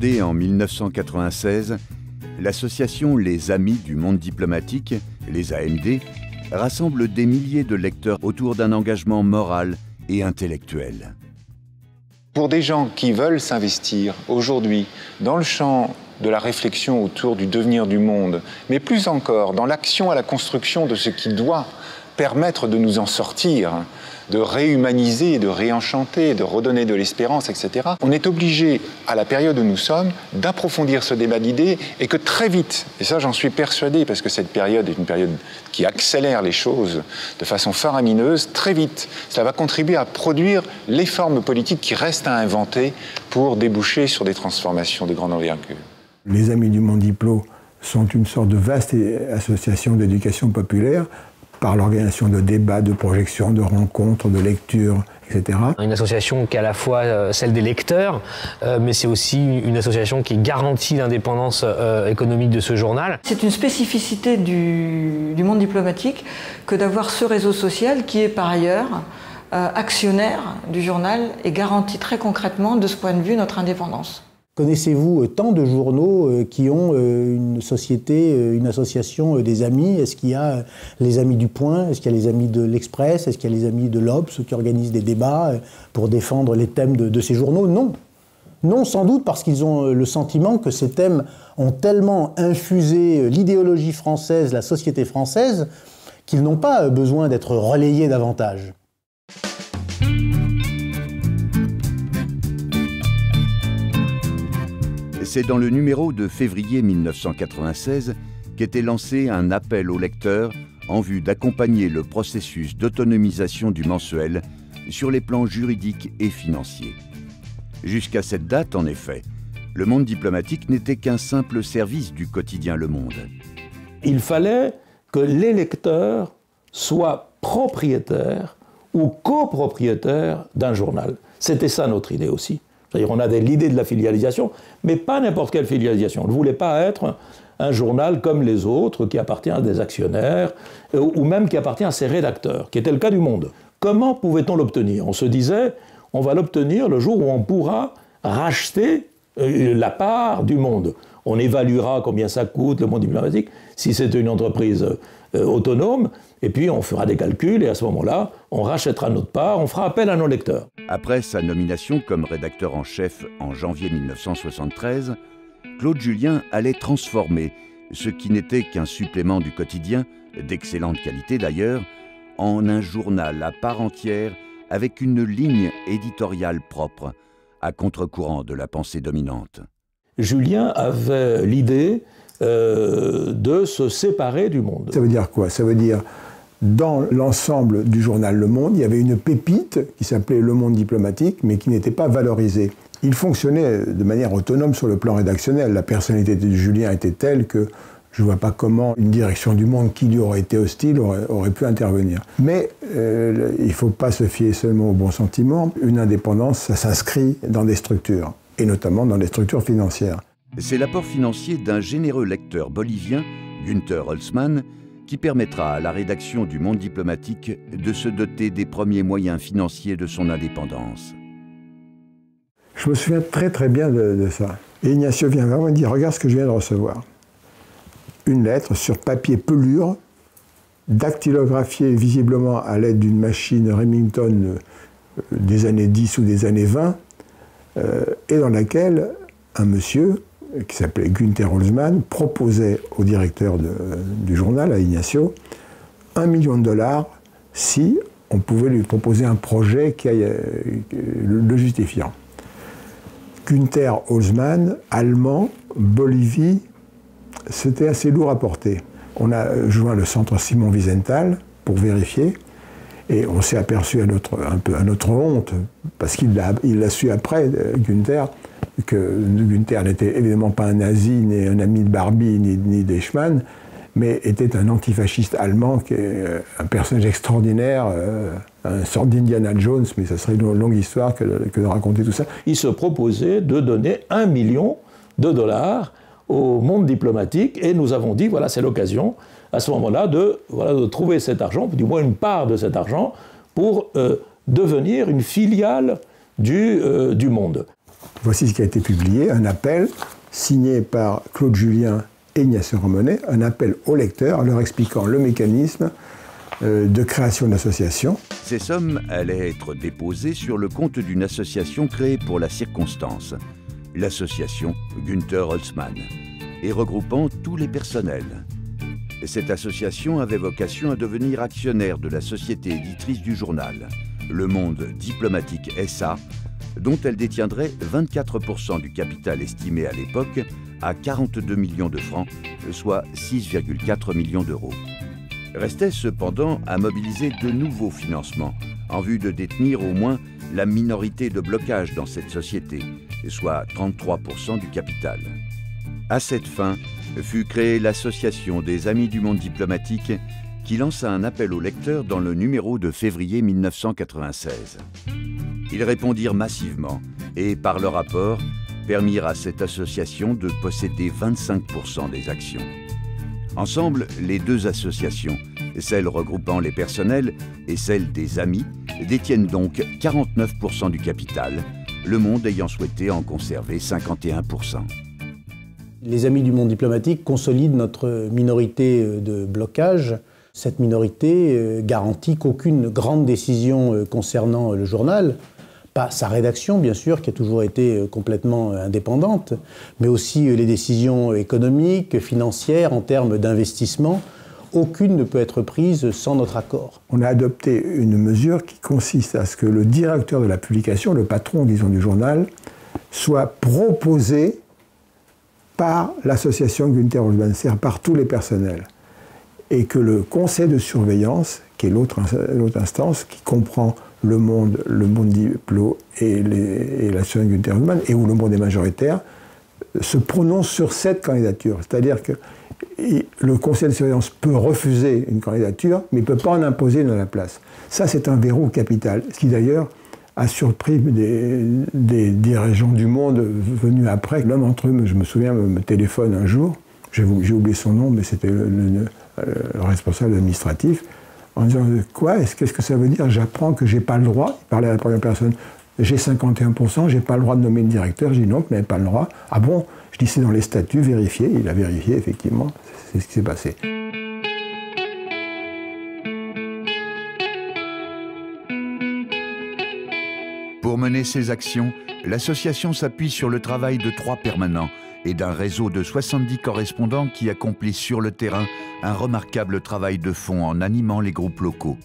Fondée en 1996, l'association Les Amis du Monde Diplomatique, les AMD, rassemble des milliers de lecteurs autour d'un engagement moral et intellectuel. Pour des gens qui veulent s'investir aujourd'hui dans le champ de la réflexion autour du devenir du monde, mais plus encore dans l'action à la construction de ce qui doit permettre de nous en sortir, de réhumaniser, de réenchanter, de redonner de l'espérance, etc. On est obligé, à la période où nous sommes, d'approfondir ce débat d'idées et que très vite, et ça j'en suis persuadé parce que cette période est une période qui accélère les choses de façon faramineuse, très vite, ça va contribuer à produire les formes politiques qui restent à inventer pour déboucher sur des transformations de grande envergure. Les Amis du Monde Diplo sont une sorte de vaste association d'éducation populaire par l'organisation de débats, de projections, de rencontres, de lectures, etc. Une association qui est à la fois celle des lecteurs, mais c'est aussi une association qui garantit l'indépendance économique de ce journal. C'est une spécificité du monde diplomatique que d'avoir ce réseau social qui est par ailleurs actionnaire du journal et garantit très concrètement de ce point de vue notre indépendance. Connaissez-vous tant de journaux qui ont une société, une association des amis? Est-ce qu'il y a les Amis du Point? Est-ce qu'il y a les Amis de l'Express? Est-ce qu'il y a les Amis de l'Obs qui organisent des débats pour défendre les thèmes de ces journaux? Non. Non, sans doute parce qu'ils ont le sentiment que ces thèmes ont tellement infusé l'idéologie française, la société française, qu'ils n'ont pas besoin d'être relayés davantage. C'est dans le numéro de février 1996 qu'était lancé un appel aux lecteurs en vue d'accompagner le processus d'autonomisation du mensuel sur les plans juridiques et financiers. Jusqu'à cette date, en effet, le Monde Diplomatique n'était qu'un simple service du quotidien Le Monde. Il fallait que les lecteurs soient propriétaires ou copropriétaires d'un journal. C'était ça notre idée aussi. C'est-à-dire on avait l'idée de la filialisation, mais pas n'importe quelle filialisation. On ne voulait pas être un journal comme les autres, qui appartient à des actionnaires, ou même qui appartient à ses rédacteurs, qui était le cas du Monde. Comment pouvait-on l'obtenir? On se disait, on va l'obtenir le jour où on pourra racheter la part du Monde. On évaluera combien ça coûte, le Monde Diplomatique, si c'est une entreprise autonome, et puis on fera des calculs, et à ce moment-là, on rachètera notre part, on fera appel à nos lecteurs. Après sa nomination comme rédacteur en chef en janvier 1973, Claude Julien allait transformer ce qui n'était qu'un supplément du quotidien, d'excellente qualité d'ailleurs, en un journal à part entière avec une ligne éditoriale propre, à contre-courant de la pensée dominante. Julien avait l'idée de se séparer du Monde. Ça veut dire quoi? Ça veut dire, dans l'ensemble du journal Le Monde, il y avait une pépite qui s'appelait Le Monde Diplomatique, mais qui n'était pas valorisée. Il fonctionnait de manière autonome sur le plan rédactionnel. La personnalité de Julien était telle que je ne vois pas comment une direction du Monde qui lui aurait été hostile aurait pu intervenir. Mais il ne faut pas se fier seulement aux bons sentiments. Une indépendance, ça s'inscrit dans des structures, et notamment dans des structures financières. C'est l'apport financier d'un généreux lecteur bolivien, Günther Holzmann, qui permettra à la rédaction du Monde Diplomatique de se doter des premiers moyens financiers de son indépendance. Je me souviens très très bien de ça. Et Ignacio vient vers moi et me dit « Regarde ce que je viens de recevoir. » Une lettre sur papier pelure, dactylographiée visiblement à l'aide d'une machine Remington des années 10 ou des années 20, et dans laquelle un monsieur qui s'appelait Günther Holzmann proposait au directeur du journal, à Ignacio, $1 million si on pouvait lui proposer un projet qui le justifiant. Günther Holzmann, allemand, Bolivie, c'était assez lourd à porter. On a joint le centre Simon Wiesenthal pour vérifier, et on s'est aperçu à notre honte, parce qu'il l'a su après, Günther, que Günther n'était évidemment pas un nazi, ni un ami de Barbie, ni d'Eichmann, mais était un antifasciste allemand, qui est un personnage extraordinaire, une sorte d'Indiana Jones, mais ça serait une longue histoire que de raconter tout ça. Il se proposait de donner $1 million au Monde Diplomatique, et nous avons dit, voilà, c'est l'occasion, à ce moment-là, de trouver cet argent, du moins une part de cet argent, pour devenir une filiale du Monde. Voici ce qui a été publié, un appel signé par Claude Julien et Ignacio Ramonet, un appel aux lecteurs leur expliquant le mécanisme de création d'associations. Ces sommes allaient être déposées sur le compte d'une association créée pour la circonstance, l'association Günther Holzmann, et regroupant tous les personnels. Cette association avait vocation à devenir actionnaire de la société éditrice du journal, Le Monde Diplomatique SA, dont elle détiendrait 24% du capital estimé à l'époque à 42 millions de francs, soit 6,4 millions d'euros. Restait cependant à mobiliser de nouveaux financements en vue de détenir au moins la minorité de blocage dans cette société, soit 33% du capital. À cette fin, fut créée l'Association des Amis du Monde Diplomatique qui lança un appel aux lecteurs dans le numéro de février 1996. Ils répondirent massivement et, par leur apport, permirent à cette association de posséder 25% des actions. Ensemble, les deux associations, celle regroupant les personnels et celle des amis, détiennent donc 49% du capital, Le Monde ayant souhaité en conserver 51%. Les Amis du Monde Diplomatique consolident notre minorité de blocage. Cette minorité garantit qu'aucune grande décision concernant le journal, pas sa rédaction bien sûr, qui a toujours été complètement indépendante, mais aussi les décisions économiques, financières, en termes d'investissement, aucune ne peut être prise sans notre accord. On a adopté une mesure qui consiste à ce que le directeur de la publication, le patron, disons, du journal, soit proposé par l'association Günther Holzmann, c'est-à-dire par tous les personnels, et que le conseil de surveillance, qui est l'autre instance, qui comprend le Monde Diplo et l'association Günther Holzmann, et où le Monde est majoritaire, se prononce sur cette candidature. C'est-à-dire que le conseil de surveillance peut refuser une candidature, mais ne peut pas en imposer une à la place. Ça, c'est un verrou capital, ce qui d'ailleurs a surpris des dirigeants du Monde venus après. L'un d'entre eux, je me souviens, me téléphone un jour, j'ai oublié son nom, mais c'était le responsable administratif, en disant « Quoi ? Qu'est-ce que ça veut dire ? J'apprends que je n'ai pas le droit. » Il parlait à la première personne. « J'ai 51%, je n'ai pas le droit de nommer le directeur. » Je dis « Non, vous n'avez pas le droit. » « Ah bon ?» Je dis « C'est dans les statuts, vérifiez. » Il a vérifié, effectivement. C'est ce qui s'est passé. Pour mener ses actions, l'association s'appuie sur le travail de 3 permanents et d'un réseau de 70 correspondants qui accomplissent sur le terrain un remarquable travail de fond en animant les groupes locaux.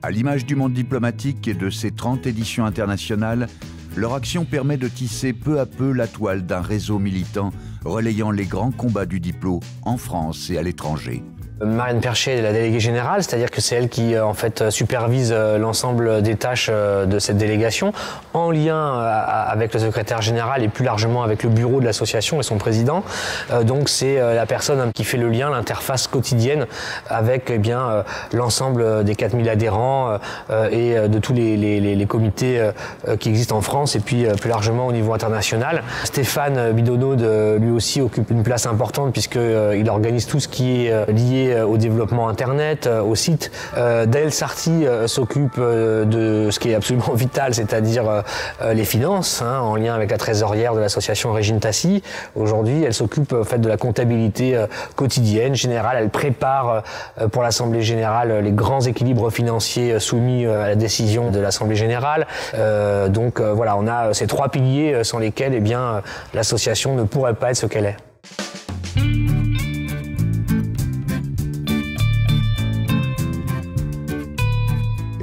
À l'image du Monde diplomatique et de ses 30 éditions internationales, leur action permet de tisser peu à peu la toile d'un réseau militant relayant les grands combats du diplo en France et à l'étranger. Marianne Perchet est la déléguée générale, c'est-à-dire que c'est elle qui en fait supervise l'ensemble des tâches de cette délégation, en lien avec le secrétaire général et plus largement avec le bureau de l'association et son président. Donc c'est la personne qui fait le lien, l'interface quotidienne avec l'ensemble des 4000 adhérents et de tous les comités qui existent en France et puis plus largement au niveau international. Stéphane Bidonneau, lui aussi, occupe une place importante puisqu'il organise tout ce qui est lié au développement Internet, au site. Daël Sarti s'occupe de ce qui est absolument vital, c'est-à-dire les finances, en lien avec la trésorière de l'association Régine Tassi. Aujourd'hui, elle s'occupe de la comptabilité quotidienne, générale. Elle prépare pour l'Assemblée générale les grands équilibres financiers soumis à la décision de l'Assemblée générale. Donc voilà, on a ces 3 piliers sans lesquels l'association ne pourrait pas être ce qu'elle est.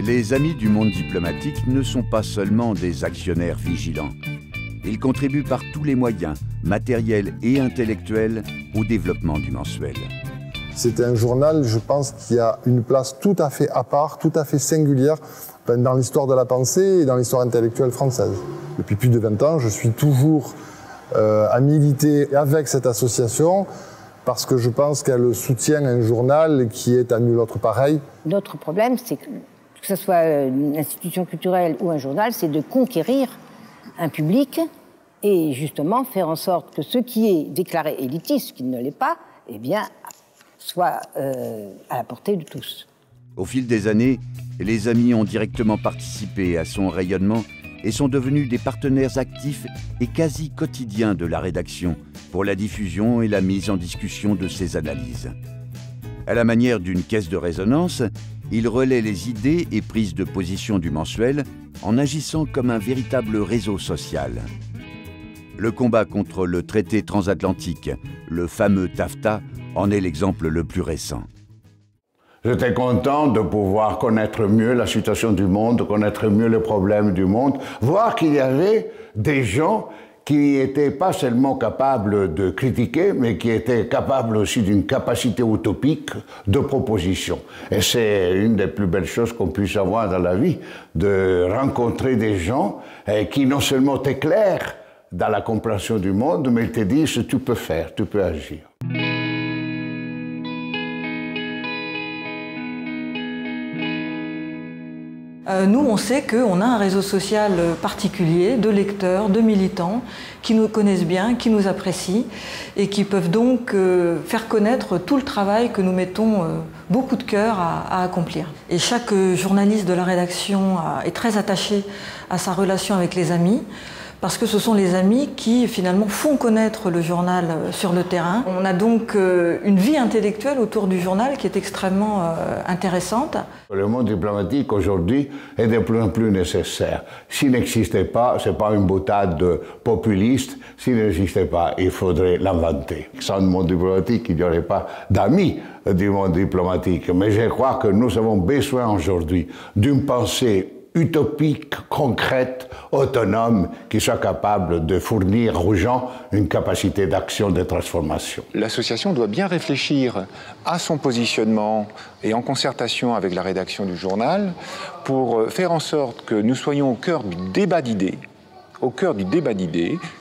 Les Amis du Monde diplomatique ne sont pas seulement des actionnaires vigilants. Ils contribuent par tous les moyens, matériels et intellectuels, au développement du mensuel. C'est un journal, je pense, qui a une place tout à fait à part, tout à fait singulière dans l'histoire de la pensée et dans l'histoire intellectuelle française. Depuis plus de 20 ans, je suis toujours à militer avec cette association parce que je pense qu'elle soutient un journal qui est à nul autre pareil. Notre problème, c'est que ce soit une institution culturelle ou un journal, c'est de conquérir un public et justement faire en sorte que ce qui est déclaré élitiste, ce qui ne l'est pas, soit à la portée de tous. Au fil des années, les Amis ont directement participé à son rayonnement et sont devenus des partenaires actifs et quasi quotidiens de la rédaction pour la diffusion et la mise en discussion de ses analyses. À la manière d'une caisse de résonance, ils relaient les idées et prises de position du mensuel en agissant comme un véritable réseau social. Le combat contre le traité transatlantique, le fameux TAFTA, en est l'exemple le plus récent. J'étais content de pouvoir connaître mieux la situation du monde, connaître mieux les problèmes du monde, voir qu'il y avait des gens qui n'étaient pas seulement capables de critiquer, mais qui étaient capables aussi d'une capacité utopique de proposition. Et c'est une des plus belles choses qu'on puisse avoir dans la vie, de rencontrer des gens qui non seulement t'éclairent dans la compréhension du monde, mais ils te disent tu peux faire, tu peux agir. Nous, on sait qu'on a un réseau social particulier de lecteurs, de militants qui nous connaissent bien, qui nous apprécient et qui peuvent donc faire connaître tout le travail que nous mettons beaucoup de cœur à accomplir. Et chaque journaliste de la rédaction est très attaché à sa relation avec les amis, parce que ce sont les amis qui finalement font connaître le journal sur le terrain. On a donc une vie intellectuelle autour du journal qui est extrêmement intéressante. Le monde diplomatique aujourd'hui est de plus en plus nécessaire. S'il n'existait pas, ce n'est pas une boutade populiste, s'il n'existait pas, il faudrait l'inventer. Sans le monde diplomatique, il n'y aurait pas d'amis du monde diplomatique. Mais je crois que nous avons besoin aujourd'hui d'une pensée utopique, concrète, autonome, qui soit capable de fournir aux gens une capacité d'action, de transformation. L'association doit bien réfléchir à son positionnement et en concertation avec la rédaction du journal pour faire en sorte que nous soyons au cœur du débat d'idées,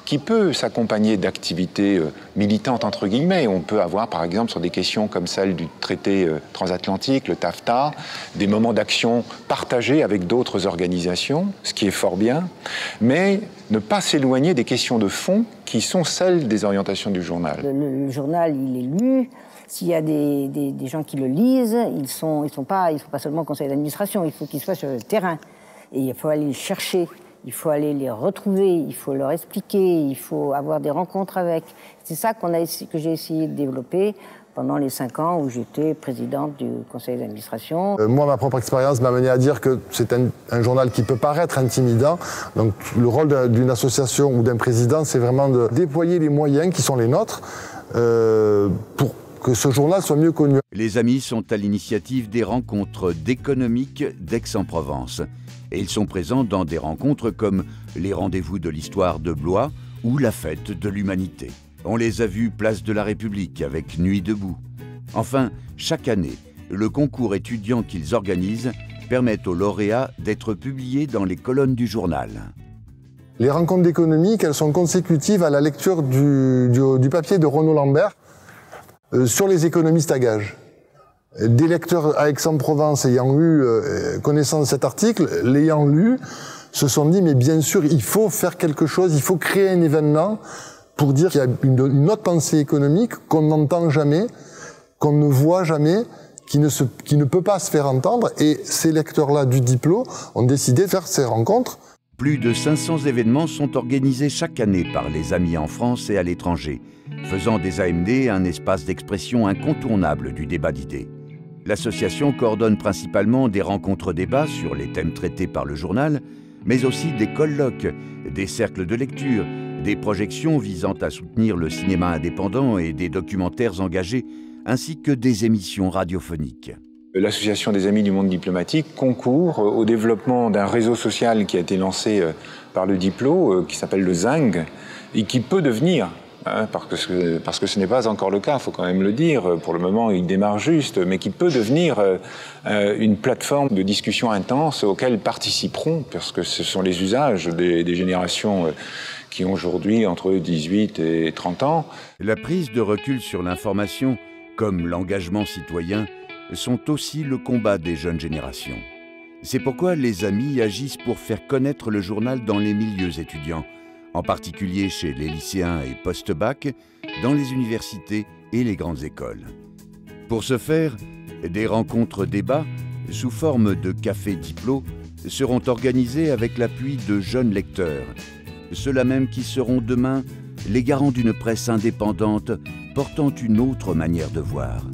qui peut s'accompagner d'activités militantes, entre guillemets. On peut avoir, par exemple, sur des questions comme celle du traité transatlantique, le TAFTA, des moments d'action partagés avec d'autres organisations, ce qui est fort bien, mais ne pas s'éloigner des questions de fond qui sont celles des orientations du journal. Le journal, il est lu. S'il y a des gens qui le lisent, ils sont pas seulement au conseil d'administration, il faut qu'ils soient sur le terrain. Et il faut aller les chercher. Il faut aller les retrouver, il faut leur expliquer, il faut avoir des rencontres avec. C'est ça que j'ai essayé de développer pendant les 5 ans où j'étais présidente du conseil d'administration. Moi, ma propre expérience m'a mené à dire que c'est un journal qui peut paraître intimidant. Donc le rôle d'une association ou d'un président, c'est vraiment de déployer les moyens qui sont les nôtres pour que ce journal soit mieux connu. Les amis sont à l'initiative des rencontres d'Économique d'Aix-en-Provence. Et ils sont présents dans des rencontres comme les rendez-vous de l'histoire de Blois ou la fête de l'humanité. On les a vus place de la République avec Nuit debout. Enfin, chaque année, le concours étudiant qu'ils organisent permet aux lauréats d'être publiés dans les colonnes du journal. Les rencontres d'Économique, elles sont consécutives à la lecture du papier de Renaud Lambert sur les économistes à gages. Des lecteurs à Aix-en-Provence ayant eu connaissance de cet article, l'ayant lu, se sont dit mais bien sûr il faut faire quelque chose, il faut créer un événement pour dire qu'il y a une autre pensée économique qu'on n'entend jamais, qu'on ne voit jamais, qui ne peut pas se faire entendre. Et ces lecteurs-là du Diplo ont décidé de faire ces rencontres. Plus de 500 événements sont organisés chaque année par les amis en France et à l'étranger, faisant des AMD un espace d'expression incontournable du débat d'idées. L'association coordonne principalement des rencontres-débats sur les thèmes traités par le journal, mais aussi des colloques, des cercles de lecture, des projections visant à soutenir le cinéma indépendant et des documentaires engagés, ainsi que des émissions radiophoniques. L'association des amis du monde diplomatique concourt au développement d'un réseau social qui a été lancé par le Diplo, qui s'appelle le ZING, et qui peut devenir, parce que ce n'est pas encore le cas, il faut quand même le dire, pour le moment il démarre juste, mais qui peut devenir une plateforme de discussion intense auxquelles participeront, parce que ce sont les usages des générations qui ont aujourd'hui entre 18 et 30 ans. La prise de recul sur l'information, comme l'engagement citoyen, sont aussi le combat des jeunes générations. C'est pourquoi les amis agissent pour faire connaître le journal dans les milieux étudiants, en particulier chez les lycéens et post-bac, dans les universités et les grandes écoles. Pour ce faire, des rencontres débats, sous forme de café Diplo, seront organisés avec l'appui de jeunes lecteurs, ceux-là même qui seront demain les garants d'une presse indépendante portant une autre manière de voir.